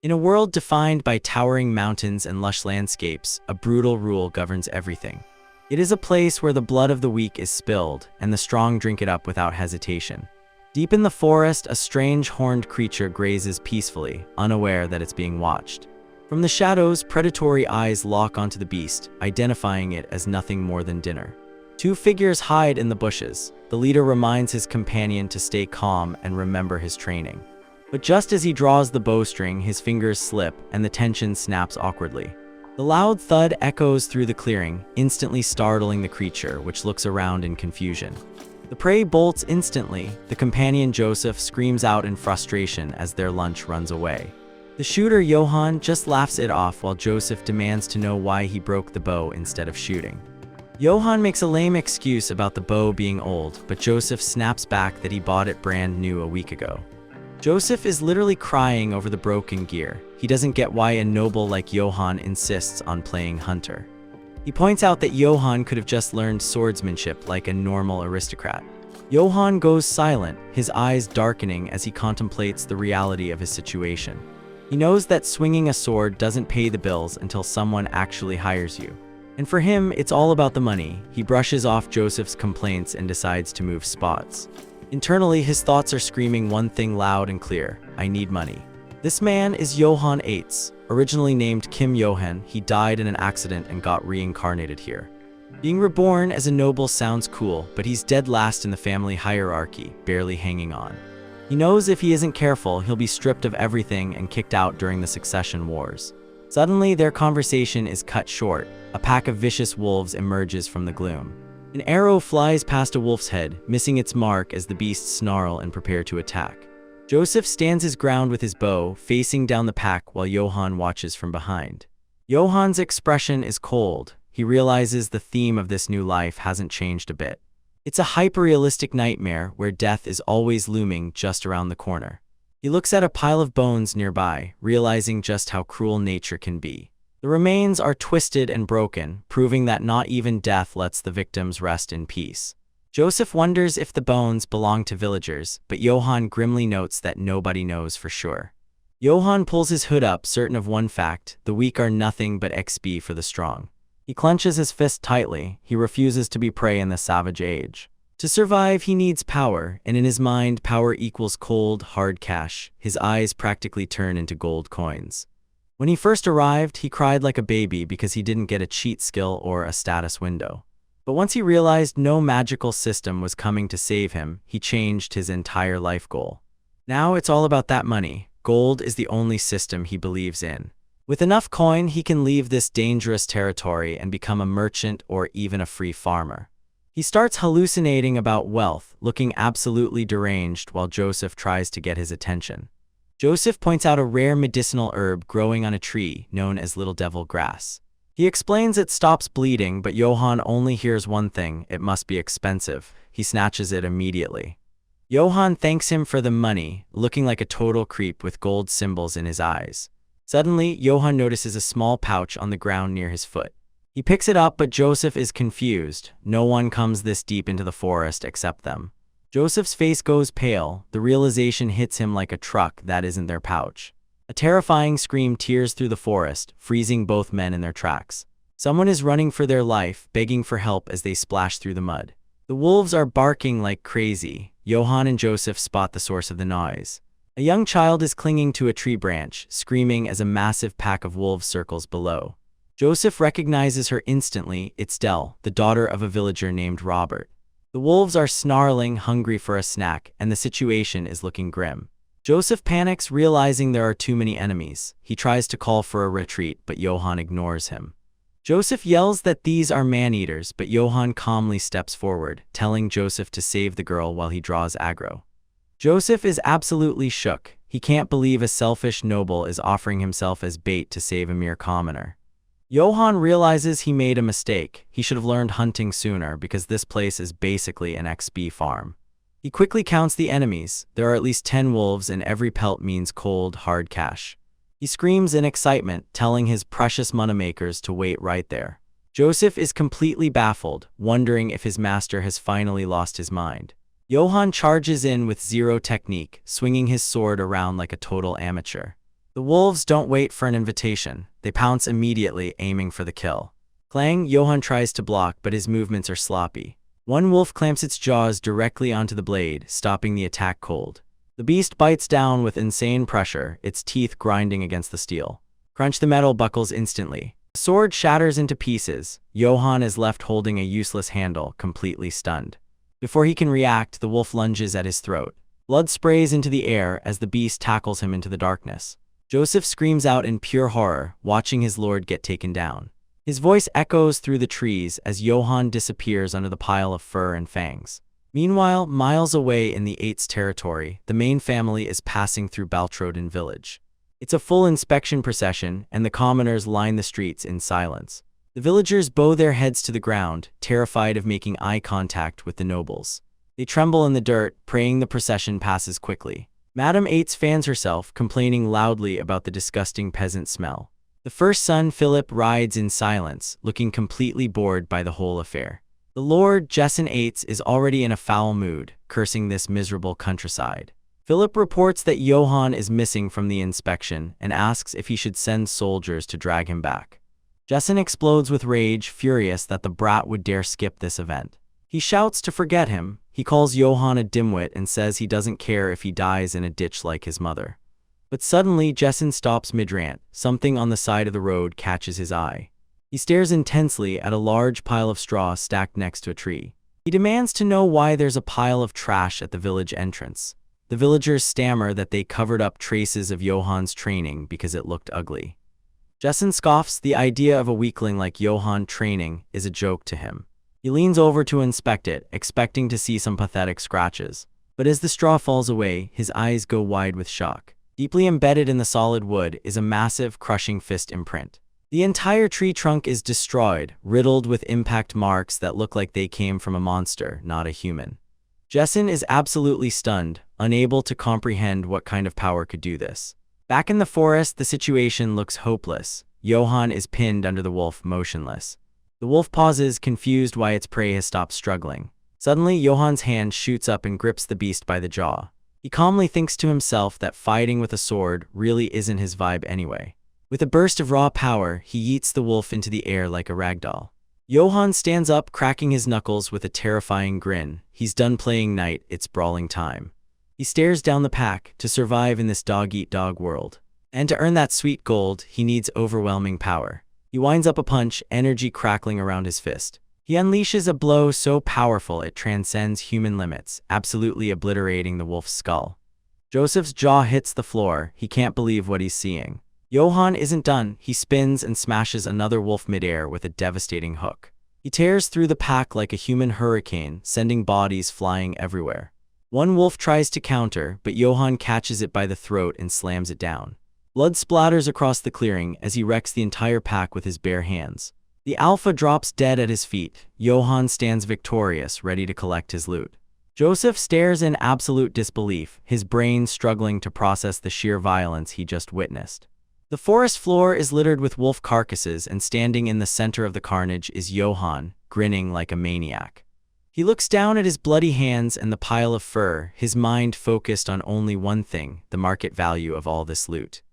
In a world defined by towering mountains and lush landscapes, a brutal rule governs everything. It is a place where the blood of the weak is spilled, and the strong drink it up without hesitation. Deep in the forest, a strange horned creature grazes peacefully, unaware that it's being watched. From the shadows, predatory eyes lock onto the beast, identifying it as nothing more than dinner. Two figures hide in the bushes. The leader reminds his companion to stay calm and remember his training. But just as he draws the bowstring, his fingers slip and the tension snaps awkwardly. The loud thud echoes through the clearing, instantly startling the creature, which looks around in confusion. The prey bolts instantly. The companion Joseph screams out in frustration as their lunch runs away. The shooter Yoan just laughs it off while Joseph demands to know why he broke the bow instead of shooting. Yoan makes a lame excuse about the bow being old, but Joseph snaps back that he bought it brand new a week ago. Joseph is literally crying over the broken gear. He doesn't get why a noble like Yoan insists on playing hunter. He points out that Yoan could have just learned swordsmanship like a normal aristocrat. Yoan goes silent, his eyes darkening as he contemplates the reality of his situation. He knows that swinging a sword doesn't pay the bills until someone actually hires you. And for him, it's all about the money. He brushes off Joseph's complaints and decides to move spots. Internally, his thoughts are screaming one thing loud and clear: I need money. This man is Yoan Eitz. Originally named Kim Yohan, he died in an accident and got reincarnated here. Being reborn as a noble sounds cool, but he's dead last in the family hierarchy, barely hanging on. He knows if he isn't careful, he'll be stripped of everything and kicked out during the succession wars. Suddenly, their conversation is cut short. A pack of vicious wolves emerges from the gloom. An arrow flies past a wolf's head, missing its mark as the beasts snarl and prepare to attack. Joseph stands his ground with his bow, facing down the pack while Yoan watches from behind. Yoan's expression is cold. He realizes the theme of this new life hasn't changed a bit. It's a hyper-realistic nightmare where death is always looming just around the corner. He looks at a pile of bones nearby, realizing just how cruel nature can be. The remains are twisted and broken, proving that not even death lets the victims rest in peace. Joseph wonders if the bones belong to villagers, but Yoan grimly notes that nobody knows for sure. Yoan pulls his hood up, certain of one fact: the weak are nothing but XP for the strong. He clenches his fist tightly. He refuses to be prey in the savage age. To survive, he needs power, and in his mind, power equals cold, hard cash. His eyes practically turn into gold coins. When he first arrived, he cried like a baby because he didn't get a cheat skill or a status window. But once he realized no magical system was coming to save him, he changed his entire life goal. Now it's all about that money. Gold is the only system he believes in. With enough coin, he can leave this dangerous territory and become a merchant or even a free farmer. He starts hallucinating about wealth, looking absolutely deranged while Joseph tries to get his attention. Joseph points out a rare medicinal herb growing on a tree known as little devil grass. He explains it stops bleeding, but Yoan only hears one thing: it must be expensive. He snatches it immediately. Yoan thanks him for the money, looking like a total creep with gold symbols in his eyes. Suddenly, Yoan notices a small pouch on the ground near his foot. He picks it up, but Joseph is confused. No one comes this deep into the forest except them. Joseph's face goes pale. The realization hits him like a truck that isn't their pouch. A terrifying scream tears through the forest, freezing both men in their tracks. Someone is running for their life, begging for help as they splash through the mud. The wolves are barking like crazy. Yoan and Joseph spot the source of the noise. A young child is clinging to a tree branch, screaming as a massive pack of wolves circles below. Joseph recognizes her instantly. It's Dell, the daughter of a villager named Robert. The wolves are snarling, hungry for a snack, and the situation is looking grim. Joseph panics, realizing there are too many enemies. He tries to call for a retreat, but Yoan ignores him. Joseph yells that these are man-eaters, but Yoan calmly steps forward, telling Joseph to save the girl while he draws aggro. Joseph is absolutely shook. He can't believe a selfish noble is offering himself as bait to save a mere commoner. Yoan realizes he made a mistake. He should have learned hunting sooner because this place is basically an XP farm. He quickly counts the enemies. There are at least 10 wolves, and every pelt means cold, hard cash. He screams in excitement, telling his precious moneymakers to wait right there. Joseph is completely baffled, wondering if his master has finally lost his mind. Yoan charges in with zero technique, swinging his sword around like a total amateur. The The wolves don't wait for an invitation. They pounce immediately, aiming for the kill. Clang, Yoan tries to block, but his movements are sloppy. One wolf clamps its jaws directly onto the blade, stopping the attack cold. The beast bites down with insane pressure, its teeth grinding against the steel. Crunch, the metal buckles instantly. The sword shatters into pieces. Yoan is left holding a useless handle, completely stunned. Before he can react, the wolf lunges at his throat. Blood sprays into the air as the beast tackles him into the darkness. Joseph screams out in pure horror, watching his lord get taken down. His voice echoes through the trees as Yoan disappears under the pile of fur and fangs. Meanwhile, miles away in the Eight's territory, the main family is passing through Baltrodin village. It's a full inspection procession, and the commoners line the streets in silence. The villagers bow their heads to the ground, terrified of making eye contact with the nobles. They tremble in the dirt, praying the procession passes quickly. Madame Eights fans herself, complaining loudly about the disgusting peasant smell. The first son, Philip, rides in silence, looking completely bored by the whole affair. The lord, Jessen Eights, is already in a foul mood, cursing this miserable countryside. Philip reports that Yoan is missing from the inspection and asks if he should send soldiers to drag him back. Jessen explodes with rage, furious that the brat would dare skip this event. He shouts to forget him. He calls Yoan a dimwit and says he doesn't care if he dies in a ditch like his mother. But suddenly, Jessen stops mid-rant. Something on the side of the road catches his eye. He stares intensely at a large pile of straw stacked next to a tree. He demands to know why there's a pile of trash at the village entrance. The villagers stammer that they covered up traces of Yoan's training because it looked ugly. Jessen scoffs. The idea of a weakling like Yoan training is a joke to him. He leans over to inspect it, expecting to see some pathetic scratches. But as the straw falls away, his eyes go wide with shock. Deeply embedded in the solid wood is a massive, crushing fist imprint. The entire tree trunk is destroyed, riddled with impact marks that look like they came from a monster, not a human. Jessen is absolutely stunned, unable to comprehend what kind of power could do this. Back in the forest, the situation looks hopeless. Yoan is pinned under the wolf, motionless. The wolf pauses, confused why its prey has stopped struggling. Suddenly, Yoan's hand shoots up and grips the beast by the jaw. He calmly thinks to himself that fighting with a sword really isn't his vibe anyway. With a burst of raw power, he yeets the wolf into the air like a ragdoll. Yoan stands up, cracking his knuckles with a terrifying grin. He's done playing knight, it's brawling time. He stares down the pack. To survive in this dog-eat-dog world, and to earn that sweet gold, he needs overwhelming power. He winds up a punch, energy crackling around his fist. He unleashes a blow so powerful it transcends human limits, absolutely obliterating the wolf's skull. Joseph's jaw hits the floor. He can't believe what he's seeing. Yoan isn't done. He spins and smashes another wolf midair with a devastating hook. He tears through the pack like a human hurricane, sending bodies flying everywhere. One wolf tries to counter, but Yoan catches it by the throat and slams it down. Blood splatters across the clearing as he wrecks the entire pack with his bare hands. The alpha drops dead at his feet. Yoan stands victorious, ready to collect his loot. Joseph stares in absolute disbelief, his brain struggling to process the sheer violence he just witnessed. The forest floor is littered with wolf carcasses, and standing in the center of the carnage is Yoan, grinning like a maniac. He looks down at his bloody hands and the pile of fur, his mind focused on only one thing, the market value of all this loot.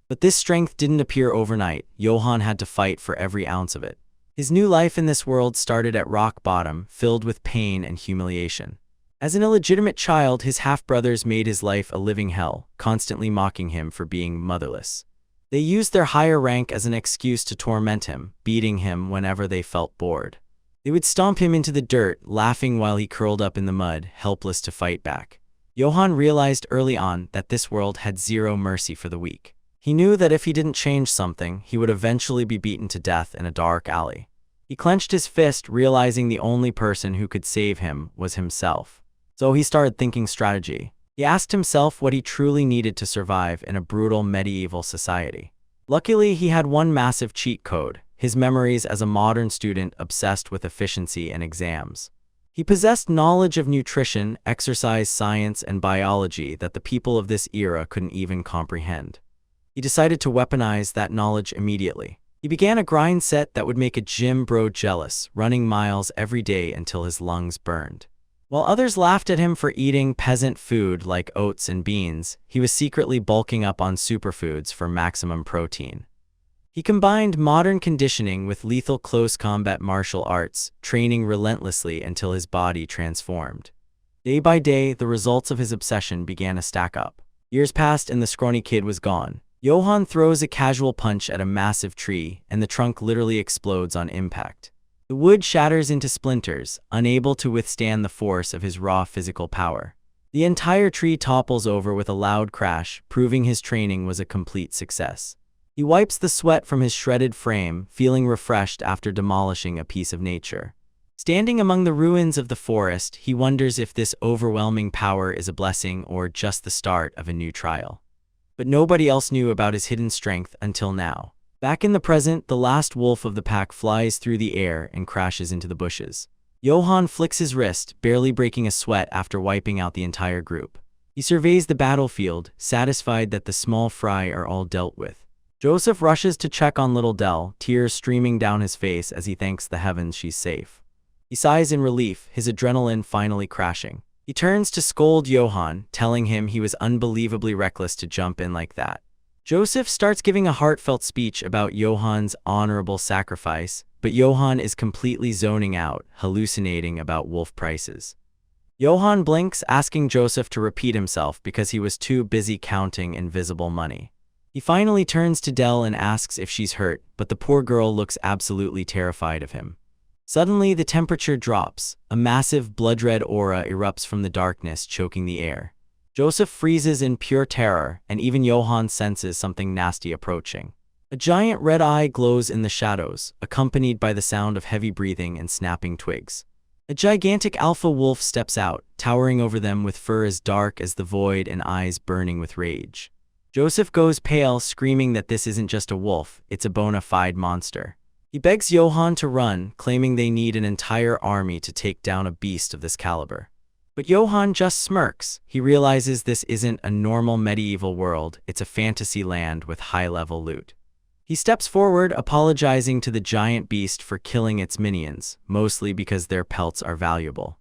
But this strength didn't appear overnight. Yoan had to fight for every ounce of it. His new life in this world started at rock bottom, filled with pain and humiliation. As an illegitimate child, his half-brothers made his life a living hell, constantly mocking him for being motherless. They used their higher rank as an excuse to torment him, beating him whenever they felt bored. They would stomp him into the dirt, laughing while he curled up in the mud, helpless to fight back. Yoan realized early on that this world had zero mercy for the weak. He knew that if he didn't change something, he would eventually be beaten to death in a dark alley. He clenched his fist, realizing the only person who could save him was himself. So he started thinking strategy. He asked himself what he truly needed to survive in a brutal medieval society. Luckily, he had one massive cheat code: his memories as a modern student obsessed with efficiency and exams. He possessed knowledge of nutrition, exercise science, and biology that the people of this era couldn't even comprehend. He decided to weaponize that knowledge immediately. He began a grind set that would make a gym bro jealous, running miles every day until his lungs burned. While others laughed at him for eating peasant food like oats and beans, he was secretly bulking up on superfoods for maximum protein. He combined modern conditioning with lethal close combat martial arts, training relentlessly until his body transformed. Day by day, the results of his obsession began to stack up. Years passed and the scrawny kid was gone. Yoan throws a casual punch at a massive tree, and the trunk literally explodes on impact. The wood shatters into splinters, unable to withstand the force of his raw physical power. The entire tree topples over with a loud crash, proving his training was a complete success. He wipes the sweat from his shredded frame, feeling refreshed after demolishing a piece of nature. Standing among the ruins of the forest, he wonders if this overwhelming power is a blessing or just the start of a new trial. But nobody else knew about his hidden strength until now. Back in the present, the last wolf of the pack flies through the air and crashes into the bushes. Yoan flicks his wrist, barely breaking a sweat after wiping out the entire group. He surveys the battlefield, satisfied that the small fry are all dealt with. Joseph rushes to check on little Dell, tears streaming down his face as he thanks the heavens she's safe. He sighs in relief, his adrenaline finally crashing. He turns to scold Yoan, telling him he was unbelievably reckless to jump in like that. Joseph starts giving a heartfelt speech about Yoan's honorable sacrifice, but Yoan is completely zoning out, hallucinating about wolf prices. Yoan blinks, asking Joseph to repeat himself because he was too busy counting invisible money. He finally turns to Dell and asks if she's hurt, but the poor girl looks absolutely terrified of him. Suddenly, the temperature drops. A massive blood-red aura erupts from the darkness, choking the air. Joseph freezes in pure terror, and even Yoan senses something nasty approaching. A giant red eye glows in the shadows, accompanied by the sound of heavy breathing and snapping twigs. A gigantic alpha wolf steps out, towering over them with fur as dark as the void and eyes burning with rage. Joseph goes pale, screaming that this isn't just a wolf, it's a bona fide monster. He begs Yoan to run, claiming they need an entire army to take down a beast of this caliber. But Yoan just smirks. He realizes this isn't a normal medieval world, it's a fantasy land with high-level loot. He steps forward, apologizing to the giant beast for killing its minions, mostly because their pelts are valuable.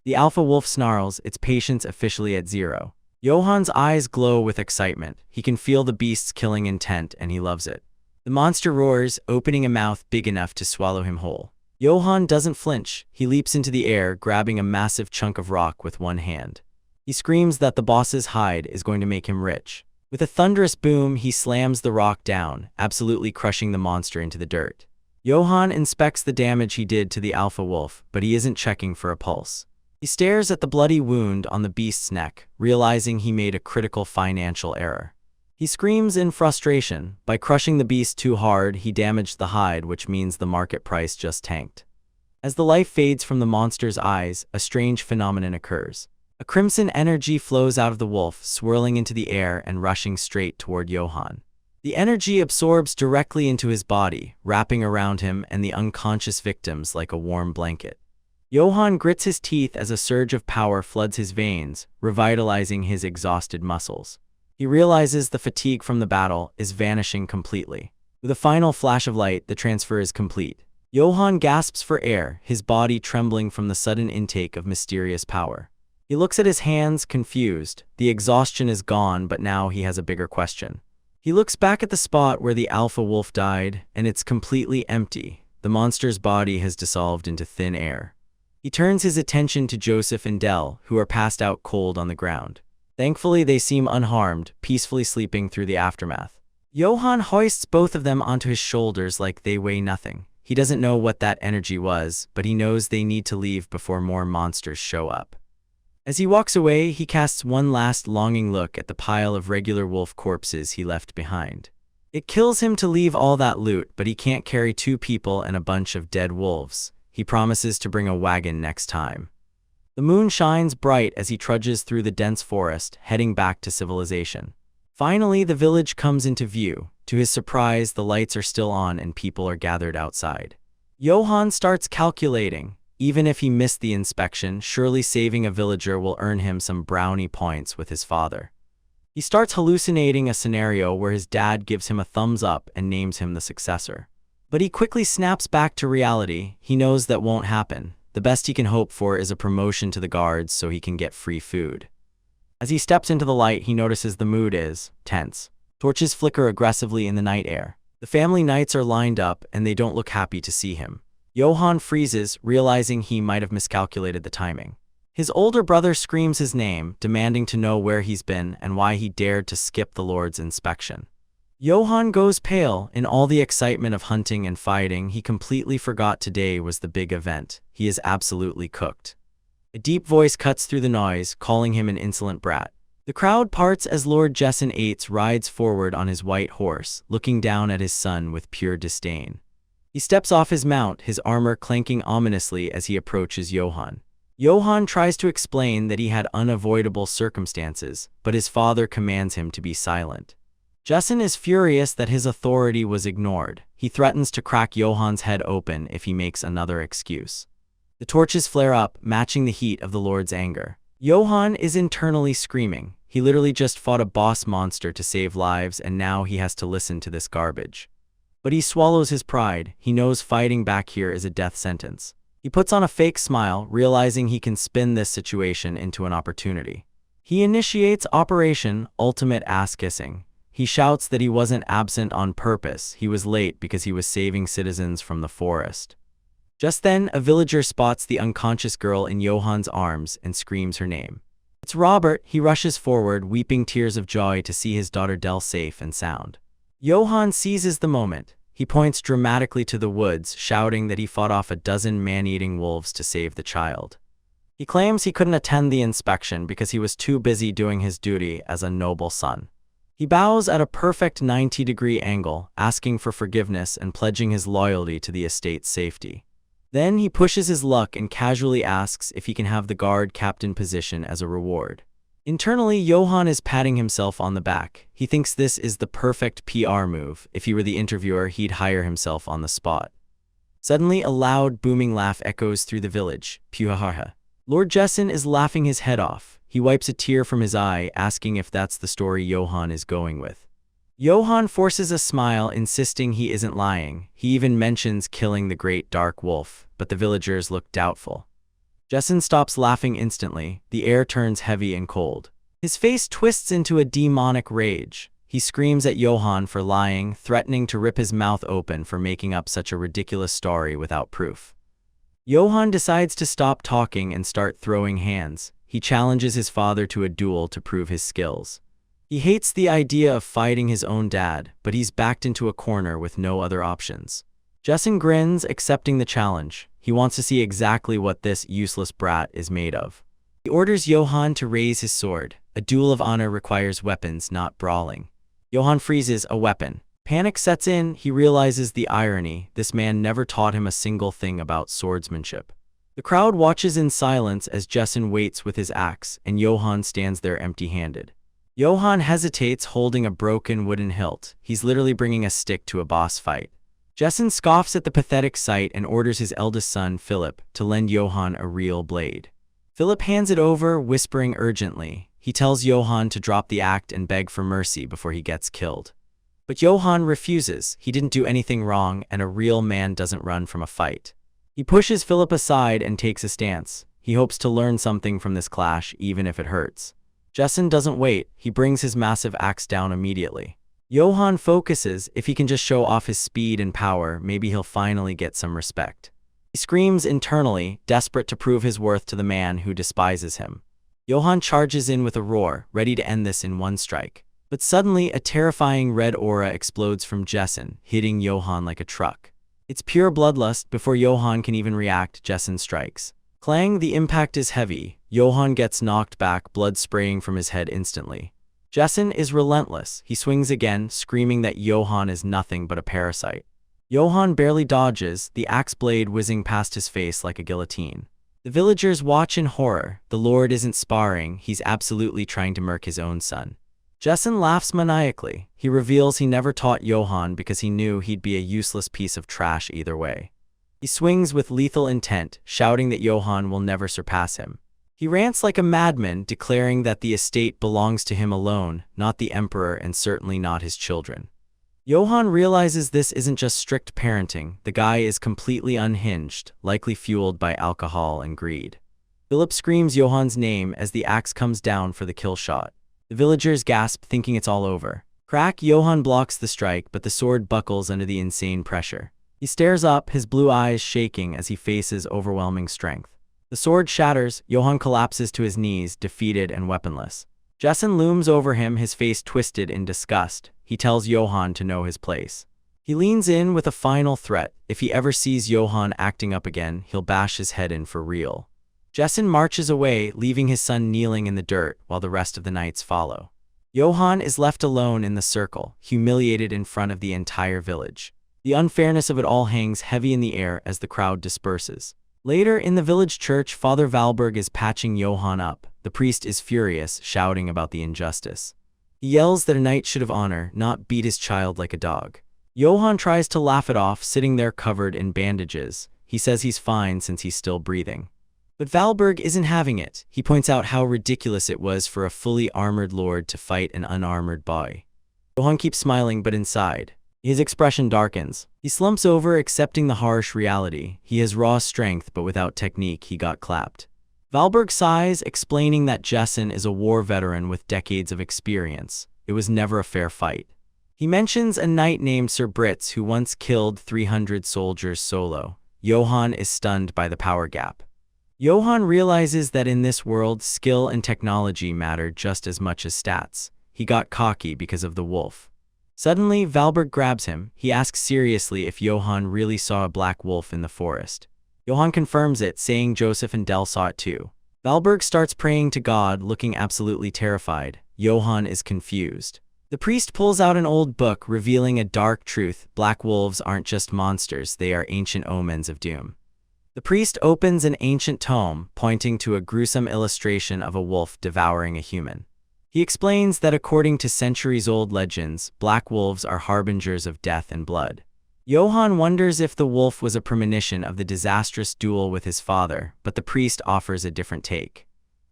The alpha wolf snarls, its patience officially at 0. Yoan's eyes glow with excitement. He can feel the beast's killing intent, and he loves it. The monster roars, opening a mouth big enough to swallow him whole. Yoan doesn't flinch. He leaps into the air, grabbing a massive chunk of rock with one hand. He screams that the boss's hide is going to make him rich. With a thunderous boom, he slams the rock down, absolutely crushing the monster into the dirt. Yoan inspects the damage he did to the alpha wolf, but he isn't checking for a pulse. He stares at the bloody wound on the beast's neck, realizing he made a critical financial error. He screams in frustration. By crushing the beast too hard, he damaged the hide, which means the market price just tanked. As the life fades from the monster's eyes, a strange phenomenon occurs. A crimson energy flows out of the wolf, swirling into the air and rushing straight toward Yoan. The energy absorbs directly into his body, wrapping around him and the unconscious victims like a warm blanket. Yoan grits his teeth as a surge of power floods his veins, revitalizing his exhausted muscles. He realizes the fatigue from the battle is vanishing completely. With a final flash of light, the transfer is complete. Yoan gasps for air, his body trembling from the sudden intake of mysterious power. He looks at his hands, confused. The exhaustion is gone, but now he has a bigger question. He looks back at the spot where the alpha wolf died, and it's completely empty. The monster's body has dissolved into thin air. He turns his attention to Joseph and Dell, who are passed out cold on the ground. Thankfully, they seem unharmed, peacefully sleeping through the aftermath. Yoan hoists both of them onto his shoulders like they weigh nothing. He doesn't know what that energy was, but he knows they need to leave before more monsters show up. As he walks away, he casts one last longing look at the pile of regular wolf corpses he left behind. It kills him to leave all that loot, but he can't carry 2 people and a bunch of dead wolves. He promises to bring a wagon next time. The moon shines bright as he trudges through the dense forest, heading back to civilization. Finally, the village comes into view. To his surprise, the lights are still on and people are gathered outside. Yoan starts calculating. Even if he missed the inspection, surely saving a villager will earn him some brownie points with his father. He starts hallucinating a scenario where his dad gives him a thumbs up and names him the successor. But he quickly snaps back to reality. He knows that won't happen. The best he can hope for is a promotion to the guards so he can get free food. As he steps into the light, he notices the mood is tense. Torches flicker aggressively in the night air. The family knights are lined up, and they don't look happy to see him. Yoan freezes, realizing he might have miscalculated the timing. His older brother screams his name, demanding to know where he's been and why he dared to skip the Lord's inspection. Yoan goes pale. In all the excitement of hunting and fighting, he completely forgot today was the big event. He is absolutely cooked. A deep voice cuts through the noise, calling him an insolent brat. The crowd parts as Lord Jessen Eights rides forward on his white horse, looking down at his son with pure disdain. He steps off his mount, his armor clanking ominously as he approaches Yoan. Yoan tries to explain that he had unavoidable circumstances, but his father commands him to be silent. Jessen is furious that his authority was ignored. He threatens to crack Yohan's head open if he makes another excuse. The torches flare up, matching the heat of the Lord's anger. Yoan is internally screaming. He literally just fought a boss monster to save lives, and now he has to listen to this garbage. But he swallows his pride. He knows fighting back here is a death sentence. He puts on a fake smile, realizing he can spin this situation into an opportunity. He initiates Operation Ultimate Ass Kissing. He shouts that he wasn't absent on purpose. He was late because he was saving citizens from the forest. Just then, a villager spots the unconscious girl in Yohan's arms and screams her name. It's Robert. He rushes forward, weeping tears of joy to see his daughter Dell safe and sound. Yoan seizes the moment. He points dramatically to the woods, shouting that he fought off a dozen man-eating wolves to save the child. He claims he couldn't attend the inspection because he was too busy doing his duty as a noble son. He bows at a perfect 90-degree angle, asking for forgiveness and pledging his loyalty to the estate's safety. Then he pushes his luck and casually asks if he can have the guard captain position as a reward. Internally, Yoan is patting himself on the back. He thinks this is the perfect PR move. If he were the interviewer, he'd hire himself on the spot. Suddenly, a loud, booming laugh echoes through the village. Puhaha. Lord Jessen is laughing his head off. He wipes a tear from his eye, asking if that's the story Yoan is going with. Yoan forces a smile, insisting he isn't lying. He even mentions killing the great dark wolf, but the villagers look doubtful. Jessen stops laughing instantly. The air turns heavy and cold. His face twists into a demonic rage. He screams at Yoan for lying, threatening to rip his mouth open for making up such a ridiculous story without proof. Yoan decides to stop talking and start throwing hands. He challenges his father to a duel to prove his skills. He hates the idea of fighting his own dad, but he's backed into a corner with no other options. Jessen grins, accepting the challenge. He wants to see exactly what this useless brat is made of. He orders Yoan to raise his sword. A duel of honor requires weapons, not brawling. Yoan freezes, a weapon. Panic sets in. He realizes the irony. This man never taught him a single thing about swordsmanship. The crowd watches in silence as Jessen waits with his axe, and Yoan stands there empty-handed. Yoan hesitates, holding a broken wooden hilt. He's literally bringing a stick to a boss fight. Jessen scoffs at the pathetic sight and orders his eldest son, Philip, to lend Yoan a real blade. Philip hands it over, whispering urgently. He tells Yoan to drop the act and beg for mercy before he gets killed. But Yoan refuses. He didn't do anything wrong, and a real man doesn't run from a fight. He pushes Philip aside and takes a stance. He hopes to learn something from this clash, even if it hurts. Jessen doesn't wait. He brings his massive axe down immediately. Yoan focuses. If he can just show off his speed and power, maybe he'll finally get some respect. He screams internally, desperate to prove his worth to the man who despises him. Yoan charges in with a roar, ready to end this in one strike. But suddenly, a terrifying red aura explodes from Jessen, hitting Yoan like a truck. It's pure bloodlust. Before Yoan can even react, Jessen strikes. Clang, the impact is heavy. Yoan gets knocked back, blood spraying from his head instantly. Jessen is relentless. He swings again, screaming that Yoan is nothing but a parasite. Yoan barely dodges, the axe blade whizzing past his face like a guillotine. The villagers watch in horror. The Lord isn't sparring, he's absolutely trying to murk his own son. Jessen laughs maniacally. He reveals he never taught Yoan because he knew he'd be a useless piece of trash either way. He swings with lethal intent, shouting that Yoan will never surpass him. He rants like a madman, declaring that the estate belongs to him alone, not the emperor and certainly not his children. Yoan realizes this isn't just strict parenting, the guy is completely unhinged, likely fueled by alcohol and greed. Philip screams Yoan's name as the axe comes down for the kill shot. The villagers gasp, thinking it's all over. Crack, Yoan blocks the strike, but the sword buckles under the insane pressure. He stares up, his blue eyes shaking as he faces overwhelming strength. The sword shatters, Yoan collapses to his knees, defeated and weaponless. Jessen looms over him, his face twisted in disgust. He tells Yoan to know his place. He leans in with a final threat. If he ever sees Yoan acting up again, he'll bash his head in for real. Jessen marches away, leaving his son kneeling in the dirt while the rest of the knights follow. Yoan is left alone in the circle, humiliated in front of the entire village. The unfairness of it all hangs heavy in the air as the crowd disperses. Later, in the village church, Father Valberg is patching Yoan up. The priest is furious, shouting about the injustice. He yells that a knight should have honor, not beat his child like a dog. Yoan tries to laugh it off, sitting there covered in bandages. He says he's fine since he's still breathing. But Valberg isn't having it. He points out how ridiculous it was for a fully armored lord to fight an unarmored boy. Yoan keeps smiling, but inside, his expression darkens. He slumps over, accepting the harsh reality. He has raw strength, but without technique, he got clapped. Valberg sighs, explaining that Jessen is a war veteran with decades of experience. It was never a fair fight. He mentions a knight named Sir Britz who once killed 300 soldiers solo. Yoan is stunned by the power gap. Yoan realizes that in this world, skill and technology matter just as much as stats. He got cocky because of the wolf. Suddenly, Valberg grabs him. He asks seriously if Yoan really saw a black wolf in the forest. Yoan confirms it, saying Joseph and Del saw it too. Valberg starts praying to God, looking absolutely terrified. Yoan is confused. The priest pulls out an old book, revealing a dark truth. Black wolves aren't just monsters, they are ancient omens of doom. The priest opens an ancient tome, pointing to a gruesome illustration of a wolf devouring a human. He explains that according to centuries-old legends, black wolves are harbingers of death and blood. Yoan wonders if the wolf was a premonition of the disastrous duel with his father, but the priest offers a different take.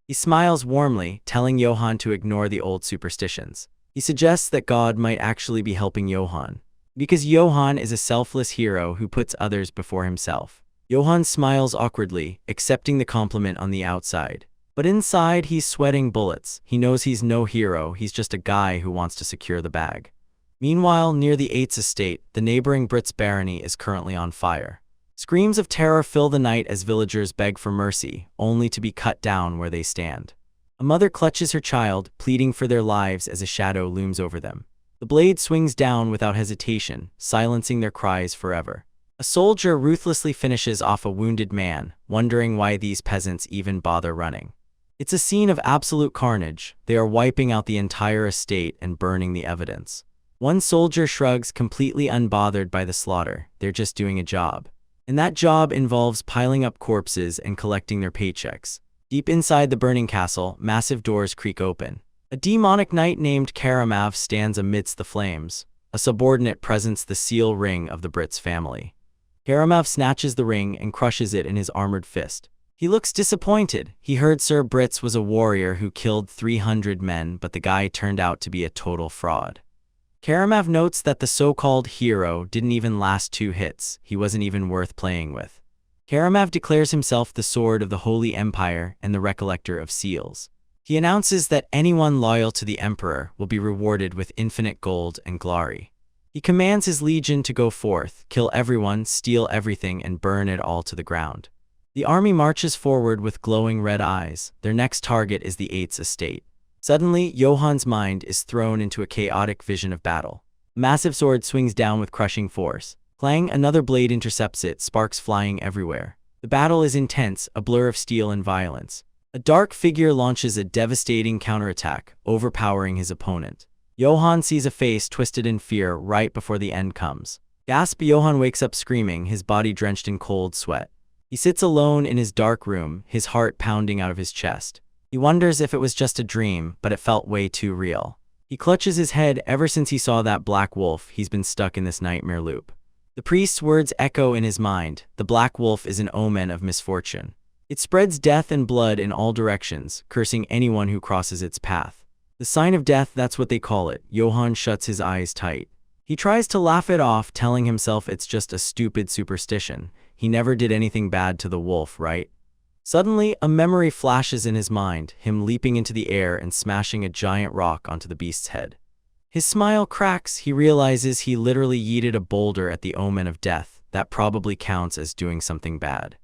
He smiles warmly, telling Yoan to ignore the old superstitions. He suggests that God might actually be helping Yoan, because Yoan is a selfless hero who puts others before himself. Yoan smiles awkwardly, accepting the compliment on the outside. But inside, he's sweating bullets. He knows he's no hero, he's just a guy who wants to secure the bag. Meanwhile, near the Eights estate, the neighboring Britz barony is currently on fire. Screams of terror fill the night as villagers beg for mercy, only to be cut down where they stand. A mother clutches her child, pleading for their lives as a shadow looms over them. The blade swings down without hesitation, silencing their cries forever. A soldier ruthlessly finishes off a wounded man, wondering why these peasants even bother running. It's a scene of absolute carnage. They are wiping out the entire estate and burning the evidence. One soldier shrugs, completely unbothered by the slaughter. They're just doing a job. And that job involves piling up corpses and collecting their paychecks. Deep inside the burning castle, massive doors creak open. A demonic knight named Karamav stands amidst the flames. A subordinate presents the seal ring of the Britz family. Karamav snatches the ring and crushes it in his armored fist. He looks disappointed. He heard Sir Britz was a warrior who killed 300 men, but the guy turned out to be a total fraud. Karamav notes that the so-called hero didn't even last 2 hits. He wasn't even worth playing with. Karamav declares himself the sword of the Holy Empire and the recollector of seals. He announces that anyone loyal to the emperor will be rewarded with infinite gold and glory. He commands his legion to go forth, kill everyone, steal everything, and burn it all to the ground. The army marches forward with glowing red eyes. Their next target is the Eights estate. Suddenly, Yoan's mind is thrown into a chaotic vision of battle. A massive sword swings down with crushing force. Clang, another blade intercepts it, sparks flying everywhere. The battle is intense, a blur of steel and violence. A dark figure launches a devastating counterattack, overpowering his opponent. Yoan sees a face twisted in fear right before the end comes. Gasp! Yoan wakes up screaming, his body drenched in cold sweat. He sits alone in his dark room, his heart pounding out of his chest. He wonders if it was just a dream, but it felt way too real. He clutches his head. Ever since he saw that black wolf, he's been stuck in this nightmare loop. The priest's words echo in his mind. The black wolf is an omen of misfortune. It spreads death and blood in all directions, cursing anyone who crosses its path. The sign of death, that's what they call it. Yoan shuts his eyes tight. He tries to laugh it off, telling himself it's just a stupid superstition. He never did anything bad to the wolf, right? Suddenly, a memory flashes in his mind, him leaping into the air and smashing a giant rock onto the beast's head. His smile cracks. He realizes he literally yeeted a boulder at the omen of death. That probably counts as doing something bad.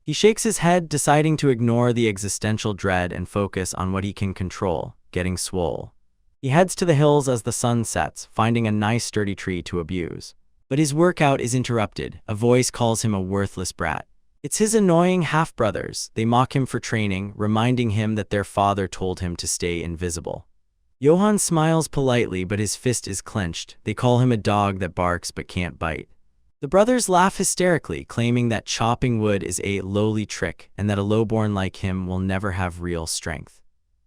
He shakes his head, deciding to ignore the existential dread and focus on what he can control, getting swole. He heads to the hills as the sun sets, finding a nice sturdy tree to abuse. But his workout is interrupted. A voice calls him a worthless brat. It's his annoying half-brothers. They mock him for training, reminding him that their father told him to stay invisible. Yoan smiles politely, but his fist is clenched. They call him a dog that barks but can't bite. The brothers laugh hysterically, claiming that chopping wood is a lowly trick and that a lowborn like him will never have real strength.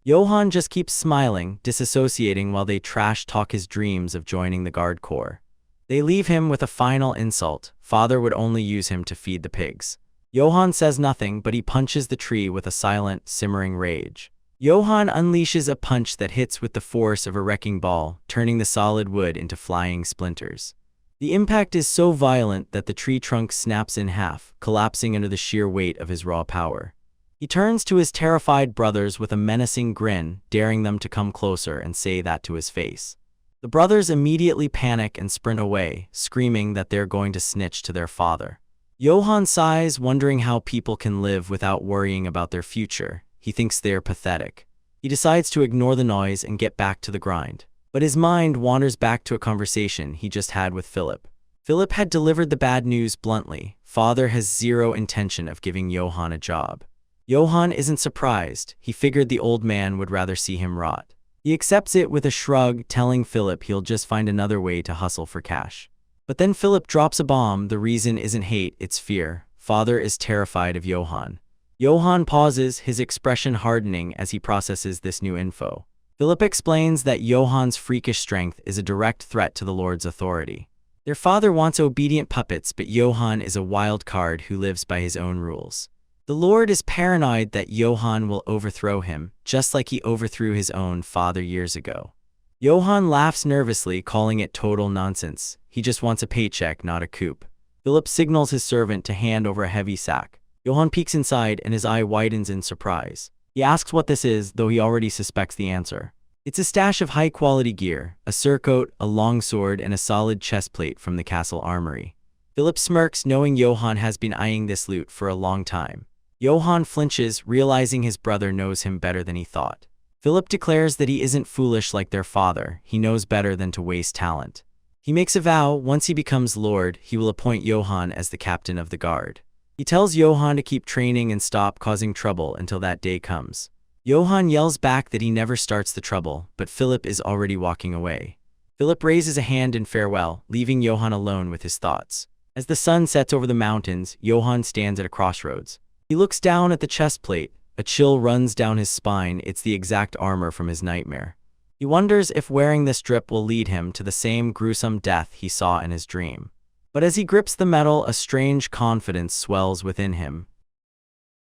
Yoan just keeps smiling, disassociating while they trash-talk his dreams of joining the guard corps. They leave him with a final insult. Father would only use him to feed the pigs. Yoan says nothing, but he punches the tree with a silent, simmering rage. Yoan unleashes a punch that hits with the force of a wrecking ball, turning the solid wood into flying splinters. The impact is so violent that the tree trunk snaps in half, collapsing under the sheer weight of his raw power. He turns to his terrified brothers with a menacing grin, daring them to come closer and say that to his face. The brothers immediately panic and sprint away, screaming that they're going to snitch to their father. Yoan sighs, wondering how people can live without worrying about their future. He thinks they're pathetic. He decides to ignore the noise and get back to the grind. But his mind wanders back to a conversation he just had with Philip. Philip had delivered the bad news bluntly. Father has zero intention of giving Yoan a job. Yoan isn't surprised. He figured the old man would rather see him rot. He accepts it with a shrug, telling Philip he'll just find another way to hustle for cash. But then Philip drops a bomb. The reason isn't hate, it's fear. Father is terrified of Yoan. Yoan pauses, his expression hardening as he processes this new info. Philip explains that Yoan's freakish strength is a direct threat to the Lord's authority. Their father wants obedient puppets, but Yoan is a wild card who lives by his own rules. The Lord is paranoid that Yoan will overthrow him, just like he overthrew his own father years ago. Yoan laughs nervously, calling it total nonsense. He just wants a paycheck, not a coup. Philip signals his servant to hand over a heavy sack. Yoan peeks inside and his eye widens in surprise. He asks what this is, though he already suspects the answer. It's a stash of high-quality gear, a surcoat, a longsword, and a solid chestplate from the castle armory. Philip smirks, knowing Yoan has been eyeing this loot for a long time. Yoan flinches, realizing his brother knows him better than he thought. Philip declares that he isn't foolish like their father. He knows better than to waste talent. He makes a vow, once he becomes Lord, he will appoint Yoan as the captain of the guard. He tells Yoan to keep training and stop causing trouble until that day comes. Yoan yells back that he never starts the trouble, but Philip is already walking away. Philip raises a hand in farewell, leaving Yoan alone with his thoughts. As the sun sets over the mountains, Yoan stands at a crossroads. He looks down at the chest plate. A chill runs down his spine. It's the exact armor from his nightmare. He wonders if wearing this drip will lead him to the same gruesome death he saw in his dream. But as he grips the metal, a strange confidence swells within him.